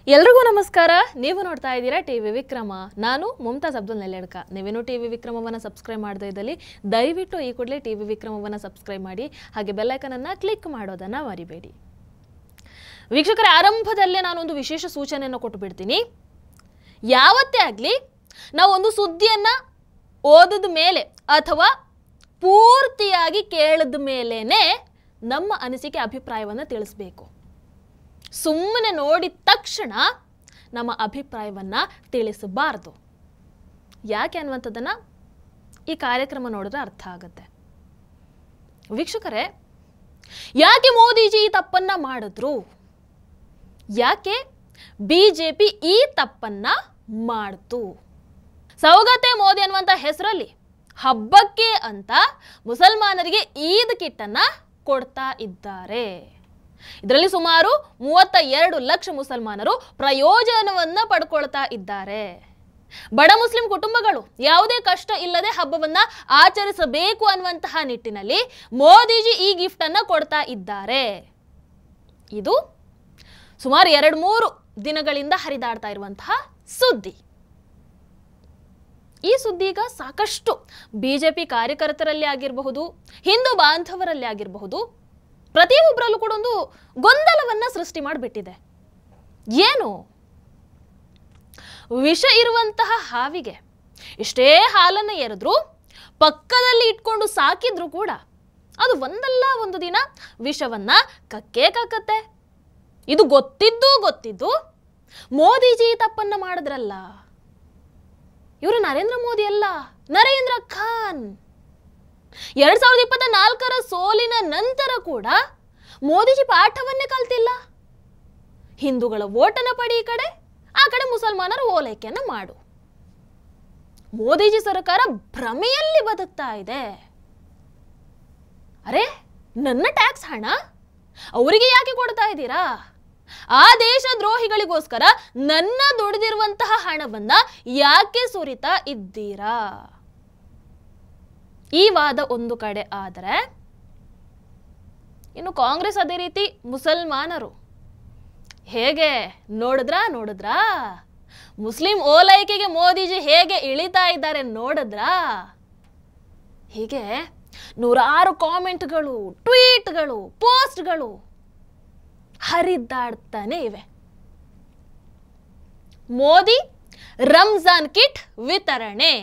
ಎಲ್ರಿಗೂ ನಮಸ್ಕಾರ. ನೀವು ನೋಡ್ತಾ ಇದ್ದೀರಾ ಟಿವಿ ವಿಕ್ರಮ. ನಾನು ಮುಮ್ತಾಜ್ ಅಬ್ದುಲ್ ನೆಲ್ಲೆಡ್ಕ. ನೀವೇನು ಟಿವಿ ವಿಕ್ರಮವನ್ನು ಸಬ್ಸ್ಕ್ರೈಬ್ ಮಾಡದೇ ಇದ್ದಲ್ಲಿ ದಯವಿಟ್ಟು ಈ ಕೂಡಲೇ ಟಿವಿ ವಿಕ್ರಮವನ್ನು ಸಬ್ಸ್ಕ್ರೈಬ್ ಮಾಡಿ, ಹಾಗೆ ಬೆಲ್ ಐಕಾನ್ ಅನ್ನು ಕ್ಲಿಕ್ ಮಾಡೋದನ್ನು ಮರಿಬೇಡಿ. ವೀಕ್ಷಕರ, ಆರಂಭದಲ್ಲೇ ನಾನೊಂದು ವಿಶೇಷ ಸೂಚನೆಯನ್ನು ಕೊಟ್ಟು ಬಿಡ್ತೀನಿ. ಯಾವತ್ತೇ ಆಗಲಿ ನಾವು ಒಂದು ಸುದ್ದಿಯನ್ನು ಓದಿದ ಮೇಲೆ ಅಥವಾ ಪೂರ್ತಿಯಾಗಿ ಕೇಳಿದ ಮೇಲೇನೆ ನಮ್ಮ ಅನಿಸಿಕೆ ಅಭಿಪ್ರಾಯವನ್ನು ತಿಳಿಸಬೇಕು. ಸುಮ್ಮನೆ ನೋಡಿದ ತಕ್ಷಣ ನಮ್ಮ ಅಭಿಪ್ರಾಯವನ್ನು ತಿಳಿಸಬಾರದು. ಯಾಕೆ ಅನ್ನುವಂಥದ್ದನ್ನು ಈ ಕಾರ್ಯಕ್ರಮ ನೋಡಿದ್ರೆ ಅರ್ಥ ಆಗುತ್ತೆ. ವೀಕ್ಷಕರೇ, ಯಾಕೆ ಮೋದಿಜಿ ಈ ತಪ್ಪನ್ನು ಮಾಡಿದ್ರು? ಯಾಕೆ ಬಿಜೆಪಿ ಈ ತಪ್ಪನ್ನ ಮಾಡ್ತು? ಸೌಗತೆ ಮೋದಿ ಅನ್ನುವಂಥ ಹೆಸರಲ್ಲಿ ಹಬ್ಬಕ್ಕೆ ಅಂತ ಮುಸಲ್ಮಾನರಿಗೆ ಈದ್ ಕಿಟ್ಟನ್ನು ಕೊಡ್ತಾ ಇದ್ದಾರೆ. ಇದರಲ್ಲಿ ಸುಮಾರು 32 ಲಕ್ಷ ಮುಸಲ್ಮಾನರು ಪ್ರಯೋಜನವನ್ನು ಪಡ್ಕೊಳ್ತಾ ಇದ್ದಾರೆ. ಬಡ ಮುಸ್ಲಿಂ ಕುಟುಂಬಗಳು ಯಾವುದೇ ಕಷ್ಟ ಇಲ್ಲದೆ ಹಬ್ಬವನ್ನ ಆಚರಿಸಬೇಕು ಅನ್ನುವಂತಹ ನಿಟ್ಟಿನಲ್ಲಿ ಮೋದಿಜಿ ಈ ಗಿಫ್ಟ್ ಅನ್ನ ಕೊಡ್ತಾ ಇದ್ದಾರೆ. ಇದು ಸುಮಾರು 2-3 ದಿನಗಳಿಂದ ಹರಿದಾಡ್ತಾ ಇರುವಂತಹ ಸುದ್ದಿ. ಈ ಸುದ್ದಿ ಈಗ ಸಾಕಷ್ಟು ಬಿಜೆಪಿ ಕಾರ್ಯಕರ್ತರಲ್ಲಿ ಆಗಿರಬಹುದು, ಹಿಂದೂ ಬಾಂಧವರಲ್ಲಿ ಆಗಿರಬಹುದು, ಪ್ರತಿಯೊಬ್ಬರಲ್ಲೂ ಕೂಡ ಒಂದು ಗೊಂದಲವನ್ನ ಸೃಷ್ಟಿ ಮಾಡಿಬಿಟ್ಟಿದೆ. ಏನು? ವಿಷ ಇರುವಂತಹ ಹಾವಿಗೆ ಎಷ್ಟೇ ಹಾಲನ್ನು ಎರೆದ್ರೂ ಪಕ್ಕದಲ್ಲಿ ಇಟ್ಕೊಂಡು ಸಾಕಿದ್ರು ಕೂಡ ಅದು ಒಂದಲ್ಲ ಒಂದು ದಿನ ವಿಷವನ್ನ ಕಕ್ಕೇ ಕಕ್ಕತ್ತೆ. ಇದು ಗೊತ್ತಿದ್ದು ಮೋದಿಜಿ ತಪ್ಪನ್ನ ಮಾಡಿದ್ರಲ್ಲ. ಇವರು ನರೇಂದ್ರ ಮೋದಿ ಅಲ್ಲ, ನರೇಂದ್ರ ಖಾನ್. 2024 ಸೋಲಿನ ನಂತರ ಕೂಡ ಮೋದಿಜಿ ಪಾಠವನ್ನೇ ಕಲ್ತಿಲ್ಲ. ಹಿಂದೂಗಳ ಓಟನ ಪಡಿ ಈ ಕಡೆ, ಆ ಕಡೆ ಮುಸಲ್ಮಾನರ ಓಲೈಕೆಯನ್ನು ಮಾಡು. ಮೋದಿಜಿ ಸರ್ಕಾರ ಭ್ರಮೆಯಲ್ಲಿ ಬದುಕ್ತಾ ಇದೆ. ಅರೆ, ನನ್ನ ಟ್ಯಾಕ್ಸ್ ಹಣ ಅವರಿಗೆ ಯಾಕೆ ಕೊಡ್ತಾ ಇದ್ದೀರಾ? ಆ ದೇಶ ದ್ರೋಹಿಗಳಿಗೋಸ್ಕರ ನನ್ನ ದುಡಿದಿರುವಂತಹ ಹಣವನ್ನ ಯಾಕೆ ಸುರಿತಾ ಇದ್ದೀರಾ? ಈ ವಾದ ಒಂದು ಕಡೆ ಆದರೆ, ಇನ್ನು ಕಾಂಗ್ರೆಸ್ ಅದೇ ರೀತಿ ಮುಸಲ್ಮಾನರು ಹೇಗೆ ನೋಡಿದ್ರಾ ಮುಸ್ಲಿಂ ಓಲೈಕೆಗೆ ಮೋದಿಜಿ ಹೇಗೆ ಇಳಿತಾ ಇದ್ದಾರೆ ನೋಡಿದ್ರಾ? ಹೀಗೆ 100 ಕಾಮೆಂಟ್ಗಳು, ಟ್ವೀಟ್ಗಳು, ಪೋಸ್ಟ್ಗಳು ಹರಿದಾಡ್ತಾನೆ ಇವೆ. ಮೋದಿ ರಂಜಾನ್ ಕಿಟ್ ವಿತರಣೆ,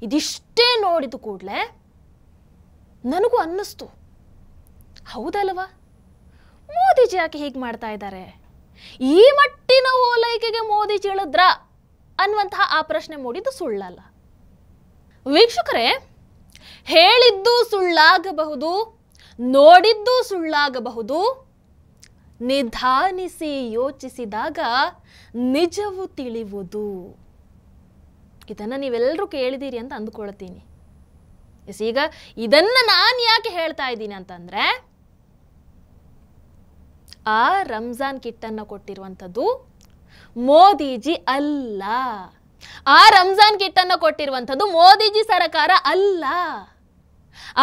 ಇದಿಷ್ಟೇ ನೋಡಿದ ಕೂಡಲೇ ನನಗೂ ಅನ್ನಿಸ್ತು, ಹೌದಲ್ವಾ, ಮೋದಿಜಿ ಯಾಕೆ ಹೀಗೆ ಮಾಡ್ತಾ ಇದ್ದಾರೆ? ಈ ಮಟ್ಟಿನ ಓಲೈಕೆಗೆ ಮೋದಿಜಿ ಇಳಿದ್ರ ಅನ್ನುವಂತಹ ಆ ಪ್ರಶ್ನೆ ಮೂಡಿದ್ದು ಸುಳ್ಳಲ್ಲ. ವೀಕ್ಷಕರೇ, ಹೇಳಿದ್ದು ಸುಳ್ಳಾಗಬಹುದು, ನೋಡಿದ್ದು ಸುಳ್ಳಾಗಬಹುದು. ನಿಧಾನಿಸಿ ಯೋಚಿಸಿದಾಗ ನಿಜವು ತಿಳಿಯುವುದು. ಇದನ್ನು ನೀವೆಲ್ಲರೂ ಕೇಳಿದ್ದೀರಿ ಅಂತ ಅಂದುಕೊಳ್ತೀನಿ. ಈಗ ಇದನ್ನ ನಾನು ಯಾಕೆ ಹೇಳ್ತಾ ಇದ್ದೀನಿ ಅಂತಂದ್ರೆ, ಆ ರಂಜಾನ್ ಕಿಟ್ ಅನ್ನು ಕೊಟ್ಟಿರುವಂಥದ್ದು ಮೋದಿಜಿ ಅಲ್ಲ. ಆ ರಂಜಾನ್ ಕಿಟ್ ಅನ್ನು ಕೊಟ್ಟಿರುವಂಥದ್ದು ಮೋದಿಜಿ ಸರ್ಕಾರ ಅಲ್ಲ.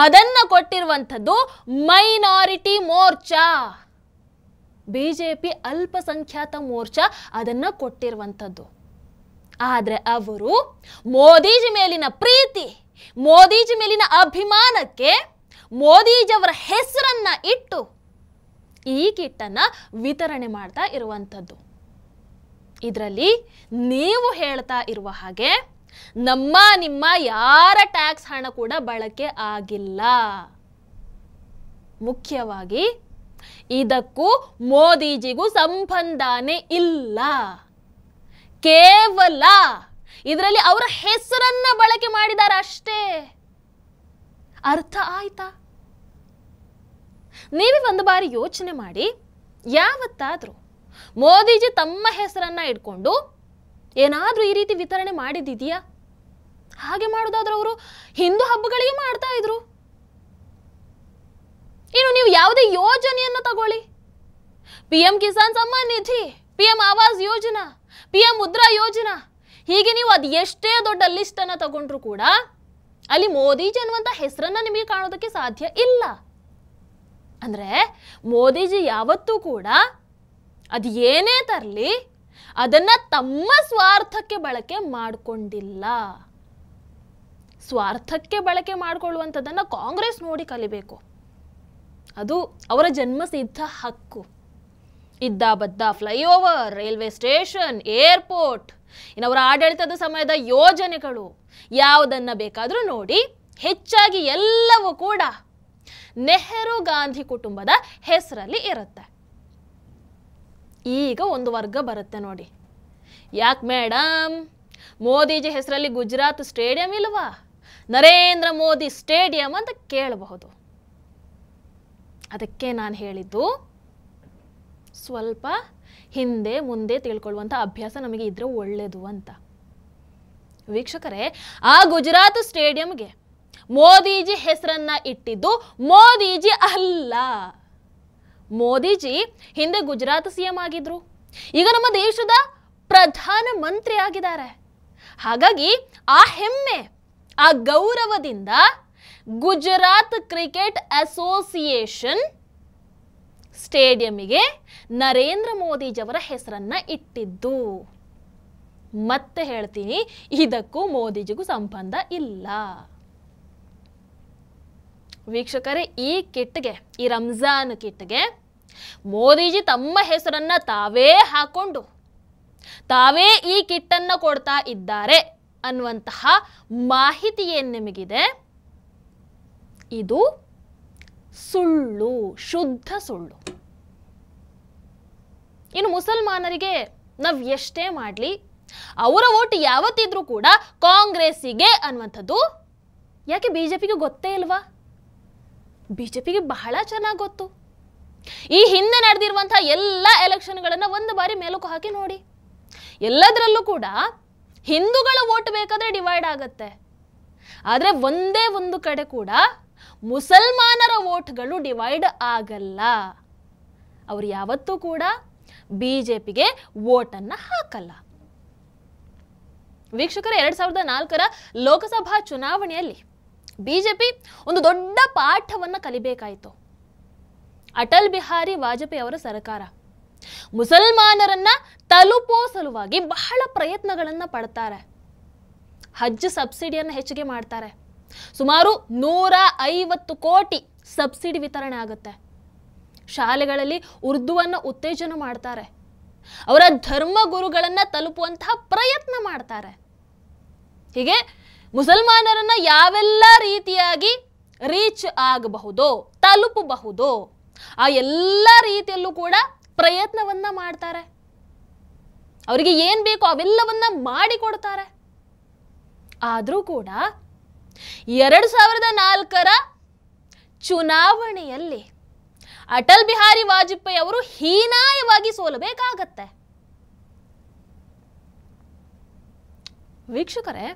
ಅದನ್ನ ಕೊಟ್ಟಿರುವಂಥದ್ದು ಮೈನಾರಿಟಿ ಮೋರ್ಚಾ, ಬಿಜೆಪಿ ಅಲ್ಪಸಂಖ್ಯಾತ ಮೋರ್ಚಾ ಅದನ್ನ ಕೊಟ್ಟಿರುವಂಥದ್ದು. ಆದ್ರೆ ಅವರು ಮೋದಿಜಿ ಮೇಲಿನ ಪ್ರೀತಿ, ಮೋದಿಜಿ ಮೇಲಿನ ಅಭಿಮಾನಕ್ಕೆ ಮೋದಿಜಿಯವರ ಹೆಸರನ್ನ ಇಟ್ಟು ಈ ಕಿಟ್ಟನ್ನ ವಿತರಣೆ ಮಾಡ್ತಾ ಇರುವಂಥದ್ದು. ಇದರಲ್ಲಿ ನೀವು ಹೇಳ್ತಾ ಇರುವ ಹಾಗೆ ನಿಮ್ಮ ಯಾರ ಟ್ಯಾಕ್ಸ್ ಹಣ ಕೂಡ ಬಳಕೆ ಆಗಿಲ್ಲ. ಮುಖ್ಯವಾಗಿ ಇದಕ್ಕೂ ಮೋದಿಜಿಗೂ ಸಂಬಂಧನೇ ಇಲ್ಲ. ಕೇವಲ ಇದರಲ್ಲಿ ಅವರ ಹೆಸರನ್ನ ಬಳಕೆ ಮಾಡಿದ್ದಾರೆ ಅಷ್ಟೇ. ಅರ್ಥ ಆಯ್ತಾ? ನೀವೇ ಒಂದು ಬಾರಿ ಯೋಚನೆ ಮಾಡಿ, ಯಾವತ್ತಾದ್ರೂ ಮೋದಿಜಿ ತಮ್ಮ ಹೆಸರನ್ನ ಇಟ್ಕೊಂಡು ಏನಾದ್ರೂ ಈ ರೀತಿ ವಿತರಣೆ ಮಾಡಿದ್ದಿದೆಯಾ? ಹಾಗೆ ಮಾಡೋದಾದ್ರೆ ಅವರು ಹಿಂದೂ ಹಬ್ಬಗಳಿಗೆ ಮಾಡ್ತಾ ಇದ್ರು. ಇನ್ನು ನೀವು ಯಾವುದೇ ಯೋಜನೆಯನ್ನು ತಗೊಳ್ಳಿ, PM Kisan Samman Nidhi, PM Awas Yojana, PM Mudra ಯೋಜನಾ, ಹೀಗೆ ನೀವು ಅದು ಎಷ್ಟೇ ದೊಡ್ಡ ಲಿಸ್ಟ್ ಅನ್ನ ತಗೊಂಡ್ರು ಕೂಡ ಅಲ್ಲಿ ಮೋದಿಜಿ ಅನ್ನುವಂಥ ಹೆಸರನ್ನ ನಿಮಗೆ ಕಾಣೋದಕ್ಕೆ ಸಾಧ್ಯ ಇಲ್ಲ. ಅಂದ್ರೆ ಮೋದಿಜಿ ಯಾವತ್ತೂ ಕೂಡ ಅದು ಏನೇ ತರಲಿ ಅದನ್ನ ತಮ್ಮ ಸ್ವಾರ್ಥಕ್ಕೆ ಬಳಕೆ ಮಾಡಿಕೊಂಡಿಲ್ಲ. ಸ್ವಾರ್ಥಕ್ಕೆ ಬಳಕೆ ಮಾಡಿಕೊಳ್ಳುವಂಥದ್ದನ್ನು ಕಾಂಗ್ರೆಸ್ ನೋಡಿ ಕಲಿಬೇಕು. ಅದು ಅವರ ಜನ್ಮಸಿದ್ಧ ಹಕ್ಕು. ಇದ್ದ ಬದ್ದ ಫ್ಲೈಓವರ್, ರೈಲ್ವೆ ಸ್ಟೇಷನ್, ಏರ್ಪೋರ್ಟ್, ಅವರ ಆಡಳಿತದ ಸಮಯದ ಯೋಜನೆಗಳು ಯಾವುದನ್ನ ಬೇಕಾದರೂ ನೋಡಿ, ಹೆಚ್ಚಾಗಿ ಎಲ್ಲವೂ ಕೂಡ ನೆಹರು ಗಾಂಧಿ ಕುಟುಂಬದ ಹೆಸರಲ್ಲಿ ಇರುತ್ತೆ. ಈಗ ಒಂದು ವರ್ಗ ಬರುತ್ತೆ ನೋಡಿ, ಯಾಕೆ ಮೇಡಮ್ ಮೋದಿಜಿ ಹೆಸರಲ್ಲಿ ಗುಜರಾತ್ ಸ್ಟೇಡಿಯಂ ಇಲ್ವಾ, ನರೇಂದ್ರ ಮೋದಿ ಸ್ಟೇಡಿಯಂ ಅಂತ ಕೇಳಬಹುದು. ಅದಕ್ಕೆ ನಾನು ಹೇಳಿದ್ದು ಸ್ವಲ್ಪ ಹಿಂದೆ ಮುಂದೆ ತಿಳ್ಕೊಳ್ಳುವಂಥ ಅಭ್ಯಾಸ ನಮಗೆ ಇದ್ರೆ ಒಳ್ಳೆಯದು ಅಂತ. ವೀಕ್ಷಕರೇ, ಆ ಗುಜರಾತ್ ಸ್ಟೇಡಿಯಂಗೆ ಮೋದಿಜಿ ಹೆಸರನ್ನ ಇಟ್ಟಿದ್ದು ಮೋದಿಜಿ ಅಲ್ಲ. ಮೋದಿಜಿ ಹಿಂದೆ ಗುಜರಾತ್ ಸಿಎಂ ಆಗಿದ್ರು, ಈಗ ನಮ್ಮ ದೇಶದ ಪ್ರಧಾನ ಮಂತ್ರಿ ಆಗಿದ್ದಾರೆ. ಹಾಗಾಗಿ ಆ ಹೆಮ್ಮೆ, ಆ ಗೌರವದಿಂದ ಗುಜರಾತ್ ಕ್ರಿಕೆಟ್ ಅಸೋಸಿಯೇಷನ್ ಸ್ಟೇಡಿಯಂಗೆ ನರೇಂದ್ರ ಮೋದಿಜಿಯವರ ಹೆಸರನ್ನ ಇಟ್ಟಿದ್ದು. ಮತ್ತೆ ಹೇಳ್ತೀನಿ, ಇದಕ್ಕೂ ಮೋದಿಜಿಗೂ ಸಂಬಂಧ ಇಲ್ಲ. ವೀಕ್ಷಕರೇ, ಈ ಕಿಟ್ಗೆ, ಈ ರಂಜಾನ್ ಕಿಟ್ಗೆ ಮೋದಿಜಿ ತಮ್ಮ ಹೆಸರನ್ನ ತಾವೇ ಹಾಕೊಂಡು ತಾವೇ ಈ ಕಿಟ್ಟನ್ನು ಕೊಡ್ತಾ ಇದ್ದಾರೆ ಅನ್ನುವಂತಹ ಮಾಹಿತಿ ಏನು ನಿಮಗಿದೆ, ಇದು ಸುಳ್ಳು, ಶುದ್ಧ ಸುಳ್ಳು. ಇನ್ನು ಮುಸಲ್ಮಾನರಿಗೆ ನಾವು ಎಷ್ಟೇ ಮಾಡಲಿ, ಅವರ ಓಟ್ ಯಾವತ್ತಿದ್ರೂ ಕೂಡ ಕಾಂಗ್ರೆಸ್ಸಿಗೆ ಅನ್ನುವಂಥದ್ದು ಯಾಕೆ ಬಿಜೆಪಿಗೆ ಗೊತ್ತೇ ಇಲ್ವಾ? ಬಿಜೆಪಿಗೆ ಬಹಳ ಚೆನ್ನಾಗಿ ಗೊತ್ತು. ಈ ಹಿಂದೆ ನಡೆದಿರುವಂತಹ ಎಲ್ಲ ಎಲೆಕ್ಷನ್ಗಳನ್ನು ಒಂದು ಬಾರಿ ಮೇಲುಕು ಹಾಕಿ ನೋಡಿ, ಎಲ್ಲದರಲ್ಲೂ ಕೂಡ ಹಿಂದೂಗಳ ಓಟ್ ಬೇಕಾದ್ರೆ ಡಿವೈಡ್ ಆಗತ್ತೆ, ಆದರೆ ಒಂದೇ ಒಂದು ಕಡೆ ಕೂಡ ಮುಸಲ್ಮಾನರ ಓಟ್ಗಳು ಡಿವೈಡ್ ಆಗಲ್ಲ. ಅವರು ಯಾವತ್ತೂ ಕೂಡ ಬಿಜೆಪಿಗೆ ವೋಟನ್ನ ಹಾಕಲ್ಲ. ವೀಕ್ಷಕರೇ, 2004ರ ಲೋಕಸಭಾ ಚುನಾವಣೆಯಲ್ಲಿ ಬಿಜೆಪಿ ಒಂದು ದೊಡ್ಡ ಪಾಠವನ್ನು ಕಲಿಬೇಕಾಯಿತು. ಅಟಲ್ ಬಿಹಾರಿ ವಾಜಪೇಯಿ ಅವರ ಸರ್ಕಾರ ಮುಸಲ್ಮಾನರನ್ನ ತಲುಪೋ ಸಲುವಾಗಿ ಬಹಳ ಪ್ರಯತ್ನಗಳನ್ನ ಪಡ್ತಾರೆ. ಹಜ್ ಸಬ್ಸಿಡಿಯನ್ನು ಹೆಚ್ಚಿಗೆ ಮಾಡ್ತಾರೆ. ಸುಮಾರು 150 ಕೋಟಿ ಸಬ್ಸಿಡಿ ವಿತರಣೆ ಆಗುತ್ತೆ. ಶಾಲೆಗಳಲ್ಲಿ ಉರ್ದುವನ್ನು ಉತ್ತೇಜನ ಮಾಡ್ತಾರೆ. ಅವರ ಧರ್ಮ ಗುರುಗಳನ್ನ ತಲುಪುವಂತಹ ಪ್ರಯತ್ನ ಮಾಡ್ತಾರೆ. ಹೀಗೆ ಮುಸಲ್ಮಾನರನ್ನ ಯಾವೆಲ್ಲ ರೀತಿಯಾಗಿ ರೀಚ್ ಆಗಬಹುದೋ, ತಲುಪಬಹುದೋ ಆ ಎಲ್ಲ ರೀತಿಯಲ್ಲೂ ಕೂಡ ಪ್ರಯತ್ನವನ್ನ ಮಾಡ್ತಾರೆ. ಅವರಿಗೆ ಏನ್ ಬೇಕೋ ಅವೆಲ್ಲವನ್ನ ಮಾಡಿಕೊಡ್ತಾರೆ. ಆದರೂ ಕೂಡ 2004ರ ಚುನಾವಣೆಯಲ್ಲಿ ಅಟಲ್ ಬಿಹಾರಿ ವಾಜಪೇಯಿ ಅವರು ಹೀನಾಯವಾಗಿ ಸೋಲಬೇಕಾಗತ್ತೆ. ವೀಕ್ಷಕರೇ,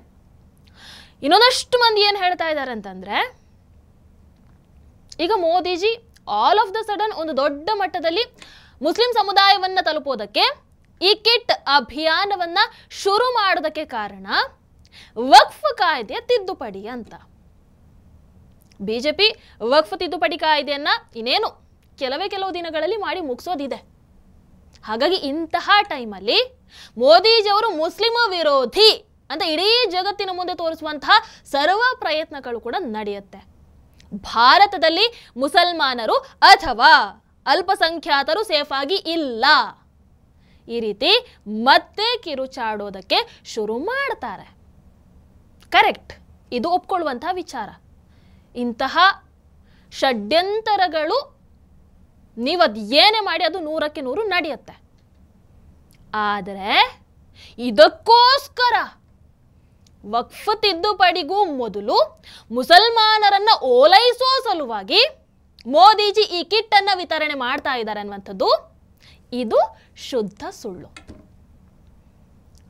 ಇನ್ನೊಂದಷ್ಟು ಮಂದಿ ಏನು ಹೇಳ್ತಾ ಇದ್ದಾರೆ ಅಂತಂದ್ರೆ, ಈಗ Modiji all of the sudden ಒಂದು ದೊಡ್ಡ ಮಟ್ಟದಲ್ಲಿ ಮುಸ್ಲಿಂ ಸಮುದಾಯವನ್ನ ತಲುಪೋದಕ್ಕೆ ಈ ಕಿಟ್ ಅಭಿಯಾನವನ್ನ ಶುರು ಮಾಡೋದಕ್ಕೆ ಕಾರಣ ವಕ್ಫ್ ಕಾಯ್ದೆಯ ತಿದ್ದುಪಡಿ ಅಂತ. ಬಿಜೆಪಿ ವಕ್ಫ್ ತಿದ್ದುಪಡಿ ಕಾಯ್ದೆಯನ್ನ ಇನ್ನೇನು ಕೆಲವು ದಿನಗಳಲ್ಲಿ ಮಾಡಿ ಮುಗಿಸೋದಿದೆ. ಹಾಗಾಗಿ ಇಂತಹ ಟೈಮಲ್ಲಿ ಮೋದಿಜಿಯವರು ಮುಸ್ಲಿಮ ವಿರೋಧಿ ಅಂತ ಇಡೀ ಜಗತ್ತಿನ ಮುಂದೆ ತೋರಿಸುವಂತಹ ಸರ್ವ ಪ್ರಯತ್ನಗಳು ಕೂಡ ನಡೆಯುತ್ತೆ. ಭಾರತದಲ್ಲಿ ಮುಸಲ್ಮಾನರು ಅಥವಾ ಅಲ್ಪಸಂಖ್ಯಾತರು ಸೇಫ್ ಆಗಿ ಇಲ್ಲ, ಈ ರೀತಿ ಮತ್ತೆ ಕಿರುಚಾಡೋದಕ್ಕೆ ಶುರು ಮಾಡ್ತಾರೆ. ಕರೆಕ್ಟ್, ಇದು ಒಪ್ಕೊಳ್ಳುವಂತಹ ವಿಚಾರ. ಇಂತಹ ಷಡ್ಯಂತರಗಳು ನೀವದು ಏನೇ ಮಾಡಿ ಅದು 100ಕ್ಕೆ 100 ನಡೆಯುತ್ತೆ. ಆದರೆ ಇದಕ್ಕೋಸ್ಕರ ವಕ್ಫ್ ತಿದ್ದುಪಡಿಗೂ ಮೊದಲು ಮುಸಲ್ಮಾನರನ್ನ ಓಲೈಸೋ ಸಲುವಾಗಿ ಮೋದಿಜಿ ಈ ಕಿಟ್ ಅನ್ನ ವಿತರಣೆ ಮಾಡ್ತಾ ಇದ್ದಾರೆ ಅನ್ನುವಂಥದ್ದು ಇದು ಶುದ್ಧ ಸುಳ್ಳು.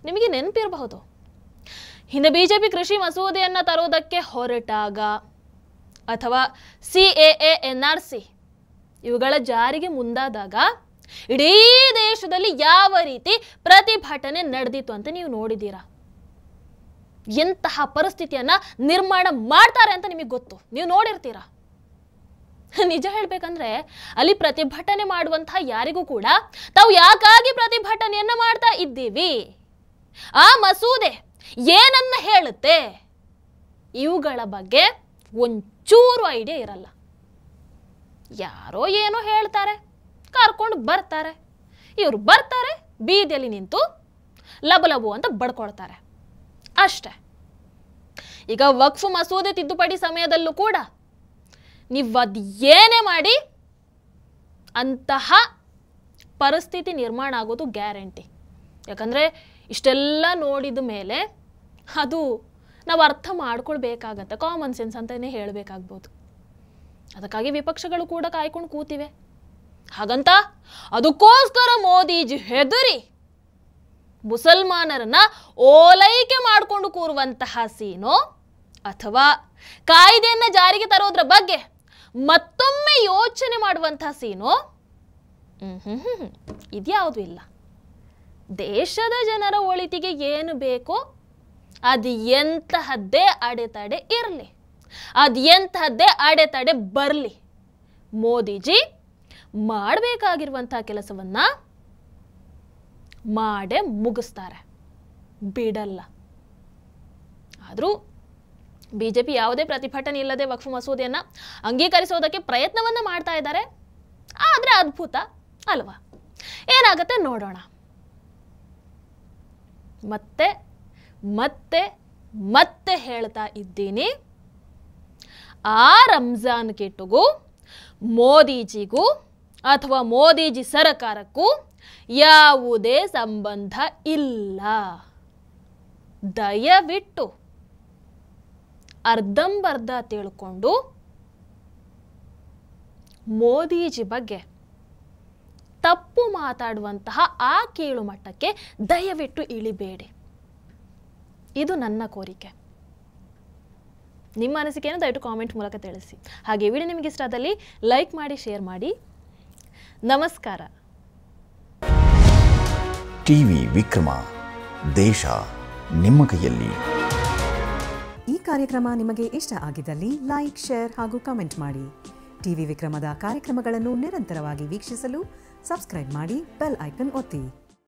ನಿಮಗೆ ನೆನಪಿರಬಹುದು, ಹಿಂದೆ ಬಿಜೆಪಿ ಕೃಷಿ ಮಸೂದೆಯನ್ನ ತರೋದಕ್ಕೆ ಹೊರಟಾಗ ಅಥವಾ CAA NRC ಇವುಗಳ ಜಾರಿಗೆ ಮುಂದಾದಾಗ ಇಡೀ ದೇಶದಲ್ಲಿ ಯಾವ ರೀತಿ ಪ್ರತಿಭಟನೆ ನಡೆದಿತ್ತು ಅಂತ ನೀವು ನೋಡಿದ್ದೀರಾ. ಎಂತಹ ಪರಿಸ್ಥಿತಿಯನ್ನ ನಿರ್ಮಾಣ ಮಾಡ್ತಾರೆ ಅಂತ ನಿಮಗೆ ಗೊತ್ತು, ನೀವು ನೋಡಿರ್ತೀರಾ. ನಿಜ ಹೇಳ್ಬೇಕಂದ್ರೆ ಅಲ್ಲಿ ಪ್ರತಿಭಟನೆ ಮಾಡುವಂತಹ ಯಾರಿಗೂ ಕೂಡ ತಾವು ಯಾಕಾಗಿ ಪ್ರತಿಭಟನೆಯನ್ನ ಮಾಡ್ತಾ ಇದ್ದೀವಿ, ಆ ಮಸೂದೆ ಏನನ್ನ ಹೇಳುತ್ತೆ, ಇವುಗಳ ಬಗ್ಗೆ ಒಂಚೂರು ಐಡಿಯಾ ಇರಲ್ಲ. ಯಾರೋ ಏನೋ ಹೇಳ್ತಾರೆ, ಕರ್ಕೊಂಡು ಬರ್ತಾರೆ, ಇವರು ಬರ್ತಾರೆ, ಬೀದಿಯಲ್ಲಿ ನಿಂತು ಲಬಲಬು ಅಂತ ಬಡ್ಕೊಳ್ತಾರೆ ಅಷ್ಟೇ. ಈಗ ವಕ್ಫ್ ಮಸೂದೆ ತಿದ್ದುಪಡಿ ಸಮಯದಲ್ಲೂ ಕೂಡ ನೀವು ಅದು ಏನೇ ಮಾಡಿ ಅಂತಹ ಪರಿಸ್ಥಿತಿ ನಿರ್ಮಾಣ ಆಗೋದು ಗ್ಯಾರಂಟಿ. ಯಾಕಂದರೆ ಇಷ್ಟೆಲ್ಲ ನೋಡಿದ ಮೇಲೆ ಅದು ನಾವು ಅರ್ಥ ಮಾಡ್ಕೊಳ್ಬೇಕಾಗತ್ತೆ, ಕಾಮನ್ ಸೆನ್ಸ್ ಅಂತಲೇ ಹೇಳಬೇಕಾಗ್ಬೋದು. ಅದಕ್ಕಾಗಿ ವಿಪಕ್ಷಗಳು ಕೂಡ ಕಾಯ್ಕೊಂಡು ಕೂತಿವೆ. ಹಾಗಂತ ಅದಕ್ಕೋಸ್ಕರ ಮೋದಿಜಿ ಹೆದರಿ ಮುಸಲ್ಮಾನರನ್ನ ಓಲೈಕೆ ಮಾಡಿಕೊಂಡು ಕೂರುವಂತಹ ಸೀನೋ ಅಥವಾ ಕಾಯ್ದೆಯನ್ನು ಜಾರಿಗೆ ತರೋದ್ರ ಬಗ್ಗೆ ಮತ್ತೊಮ್ಮೆ ಯೋಚನೆ ಮಾಡುವಂತಹ ಸೀನೋ ಇದ್ಯಾವುದು ಇಲ್ಲ. ದೇಶದ ಜನರ ಒಳಿತಿಗೆ ಏನು ಬೇಕೋ ಅದು ಎಂತಹದ್ದೇ ಅಡೆತಡೆ ಇರಲಿ, ಅದು ಎಂತಹದ್ದೇ ಅಡೆತಡೆ ಬರಲಿ, ಮೋದಿಜಿ ಮಾಡಬೇಕಾಗಿರುವಂತಹ ಕೆಲಸವನ್ನ ಮಾಡೇ ಮುಗಿಸ್ತಾರೆ, ಬಿಡಲ್ಲ. ಆದರೂ ಬಿಜೆಪಿ ಯಾವುದೇ ಪ್ರತಿಭಟನೆ ಇಲ್ಲದೆ ವಕ್ಫ್ ಮಸೂದೆಯನ್ನು ಅಂಗೀಕರಿಸೋದಕ್ಕೆ ಪ್ರಯತ್ನವನ್ನ ಮಾಡ್ತಾ ಇದ್ದಾರೆ. ಆದರೆ ಅದ್ಭುತ ಅಲ್ವಾ, ಏನಾಗುತ್ತೆ ನೋಡೋಣ. ಮತ್ತೆ ಮತ್ತೆ ಮತ್ತೆ ಹೇಳ್ತಾ ಇದ್ದೀನಿ, ಆ ರಂಜಾನ್ ಕಿಟ್ಗೂ ಮೋದಿಜಿಗೂ ಅಥವಾ ಮೋದಿಜಿ ಸರ್ಕಾರಕ್ಕೂ ಯಾವುದೇ ಸಂಬಂಧ ಇಲ್ಲ. ದಯವಿಟ್ಟು ಅರ್ಧಂಬರ್ಧ ತಿಳ್ಕೊಂಡು ಮೋದಿಜಿ ಬಗ್ಗೆ ತಪ್ಪು ಮಾತಾಡುವಂತಹ ಆ ಕೀಳು ಮಟ್ಟಕ್ಕೆ ದಯವಿಟ್ಟು ಇಳಿಬೇಡಿ. ಇದು ನನ್ನ ಕೋರಿಕೆ. ನಿಮ್ಮ ಅನಿಸಿಕೆಯನ್ನು ದಯವಿಟ್ಟು ಕಾಮೆಂಟ್ ಮೂಲಕ ತಿಳಿಸಿ. ಹಾಗೆ ವಿಡಿಯೋ ನಿಮಗೆ ಇಷ್ಟ ಆದಲ್ಲಿ ಲೈಕ್ ಮಾಡಿ, ಶೇರ್ ಮಾಡಿ. ನಮಸ್ಕಾರ. ಟಿವಿ ವಿಕ್ರಮ, ದೇಶ ನಿಮ್ಮ ಕೈಯಲ್ಲಿ. ಈ ಕಾರ್ಯಕ್ರಮ ನಿಮಗೆ ಇಷ್ಟ ಆಗಿದ್ದಲ್ಲಿ ಲೈಕ್, ಶೇರ್ ಹಾಗೂ ಕಮೆಂಟ್ ಮಾಡಿ. ಟಿವಿ ವಿಕ್ರಮದ ಕಾರ್ಯಕ್ರಮಗಳನ್ನು ನಿರಂತರವಾಗಿ ವೀಕ್ಷಿಸಲು ಸಬ್ಸ್ಕ್ರೈಬ್ ಮಾಡಿ, ಬೆಲ್ ಐಕನ್ ಒತ್ತಿ.